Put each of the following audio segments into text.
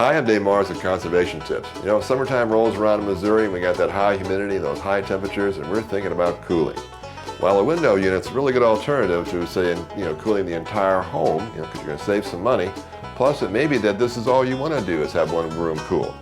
Hi, I'm Dave Mars with Conservation Tips. You know, summertime rolls around in Missouri and we got that high humidity, those high temperatures, and we're thinking about cooling. Well, a window unit's a really good alternative to, say, cooling the entire home, because you're going to save some money. Plus, it may be that this is all you want to do is have one room cool.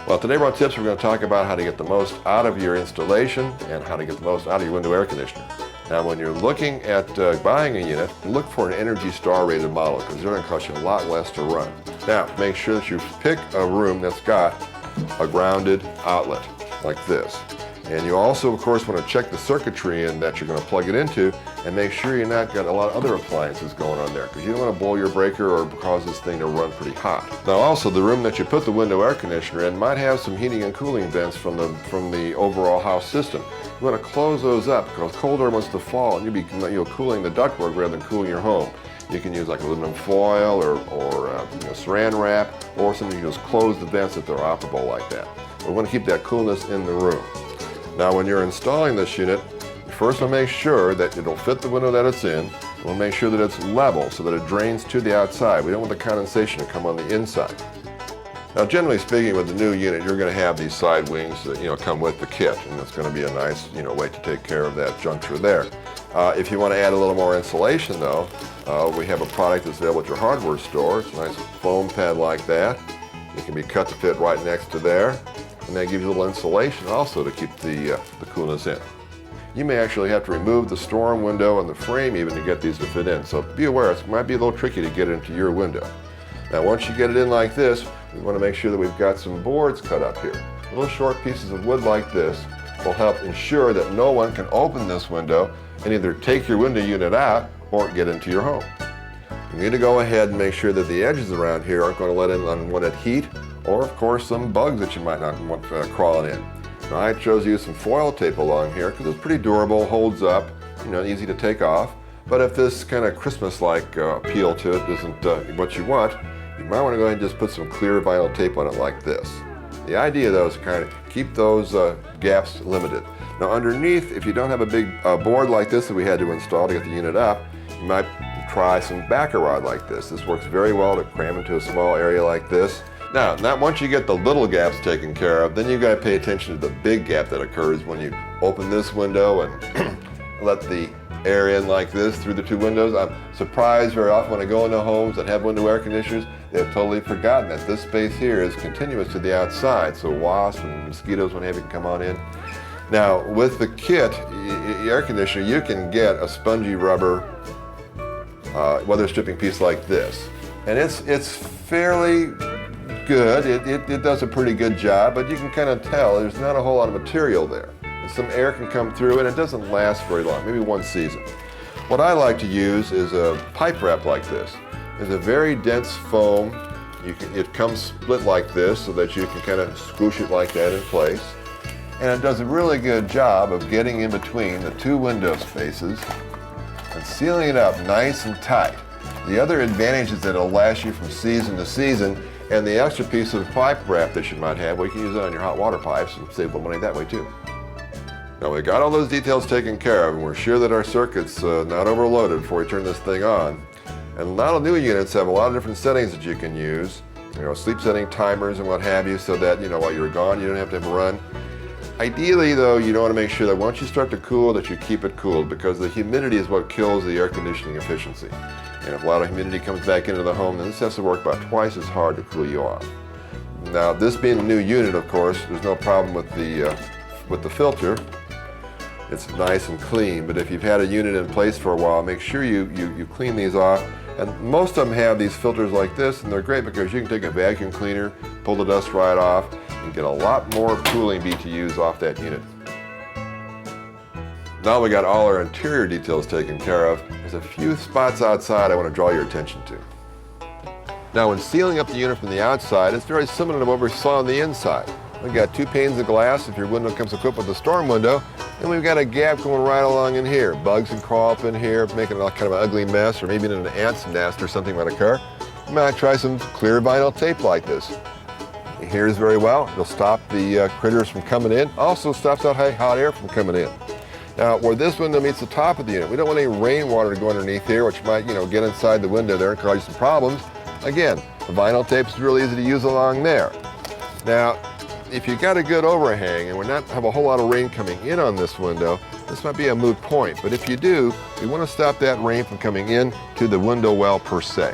Well, today our tips, we're going to talk about how to get the most out of your installation and how to get the most out of your window air conditioner. Now, when you're looking at buying a unit, look for an Energy Star rated model because they're going to cost you a lot less to run. Now, make sure that you pick a room that's got a grounded outlet like this. And you also, of course, want to check the circuitry in that you're going to plug it into and make sure you're not got a lot of other appliances going on there because you don't want to blow your breaker or cause this thing to run pretty hot. Now also, the room that you put the window air conditioner in might have some heating and cooling vents from the overall house system. You want to close those up because cold air wants to fall and you'll be cooling the ductwork rather than cooling your home. You can use like aluminum foil or saran wrap, or something you just close the vents if they're operable like that. But we want to keep that coolness in the room. Now when you're installing this unit, you first want to make sure that it'll fit the window that it's in. We'll make sure that it's level so that it drains to the outside. We don't want the condensation to come on the inside. Now generally speaking, with the new unit, you're going to have these side wings that come with the kit, and it's going to be a nice way to take care of that juncture there. If you want to add a little more insulation though, we have a product that's available at your hardware store. It's a nice foam pad like that. It can be cut to fit right next to there. And that gives you a little insulation also to keep the coolness in. You may actually have to remove the storm window and the frame even to get these to fit in. So be aware, it might be a little tricky to get it into your window. Now once you get it in like this, we want to make sure that we've got some boards cut up here. Little short pieces of wood like this will help ensure that no one can open this window and either take your window unit out or get into your home. You need to go ahead and make sure that the edges around here aren't going to let in unwanted heat or of course some bugs that you might not want crawling in. Now I chose to use some foil tape along here because it's pretty durable, holds up, easy to take off. But if this kind of Christmas-like appeal to it isn't what you want, you might want to go ahead and just put some clear vinyl tape on it like this. The idea though is to kind of keep those gaps limited. Now underneath, if you don't have a big board like this that we had to install to get the unit up, you might try some backer rod like this. This works very well to cram into a small area like this. Now, once you get the little gaps taken care of, then you've got to pay attention to the big gap that occurs when you open this window and let the air in like this through the two windows. I'm surprised very often when I go into homes that have window air conditioners, they've totally forgotten that this space here is continuous to the outside, so wasps and mosquitoes, what have you, can come on in. Now, with the kit, the air conditioner, you can get a spongy rubber weather stripping piece like this. And it's fairly good. It does a pretty good job, but you can kind of tell there's not a whole lot of material there. And some air can come through and it doesn't last very long, maybe one season. What I like to use is a pipe wrap like this. It's a very dense foam. It comes split like this so that you can kind of squish it like that in place. And it does a really good job of getting in between the two window spaces and sealing it up nice and tight. The other advantage is that it'll last you from season to season, and the extra piece of pipe wrap that you might have, well, you can use it on your hot water pipes and save a little money that way too. Now we got all those details taken care of, and we're sure that our circuit's not overloaded before we turn this thing on. And a lot of new units have a lot of different settings that you can use, sleep setting timers and what have you, so that while you're gone you don't have to have a run. Ideally though, you want to make sure that once you start to cool that you keep it cooled, because the humidity is what kills the air conditioning efficiency. And if a lot of humidity comes back into the home, then this has to work about twice as hard to cool you off. Now this being a new unit, of course, there's no problem with the filter. It's nice and clean, but if you've had a unit in place for a while, make sure you clean these off. And most of them have these filters like this, and they're great because you can take a vacuum cleaner, pull the dust right off, and get a lot more cooling BTUs off that unit. Now we got all our interior details taken care of, there's a few spots outside I want to draw your attention to. Now when sealing up the unit from the outside, it's very similar to what we saw on the inside. We've got two panes of glass if your window comes equipped with a storm window, and we've got a gap going right along in here. Bugs can crawl up in here, making it kind of an ugly mess, or maybe in an ant's nest or something might occur. You might try some clear vinyl tape like this. It adheres very well. It'll stop the critters from coming in. Also stops out hot air from coming in. Now, where this window meets the top of the unit, we don't want any rainwater to go underneath here, which might, get inside the window there and cause you some problems. Again, The vinyl tape is really easy to use along there. Now, if you got a good overhang and we're not have a whole lot of rain coming in on this window, this might be a moot point. But if you do, we want to stop that rain from coming in to the window well per se.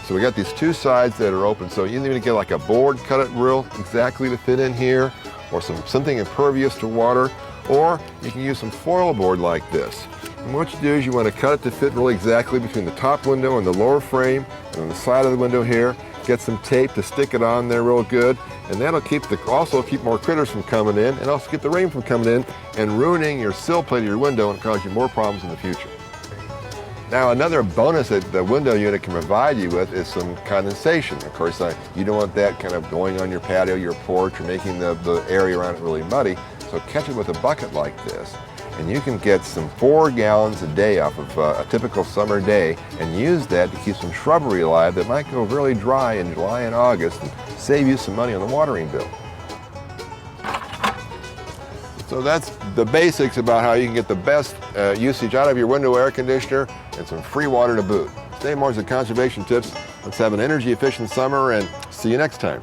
So we got these two sides that are open. So you either get like a board, cut it real exactly to fit in here, or something impervious to water, or you can use some foil board like this. And what you do is you want to cut it to fit really exactly between the top window and the lower frame, and on the side of the window here, get some tape to stick it on there real good, and that'll also keep more critters from coming in, and also keep the rain from coming in and ruining your sill plate of your window and cause you more problems in the future. Now, another bonus that the window unit can provide you with is some condensation. Of course, you don't want that kind of going on your patio, your porch, or making the area around it really muddy. So catch it with a bucket like this, and you can get some 4 gallons a day off of a typical summer day and use that to keep some shrubbery alive that might go really dry in July and August and save you some money on the watering bill. So that's the basics about how you can get the best usage out of your window air conditioner and some free water to boot. Stay more as the conservation tips. Let's have an energy efficient summer and see you next time.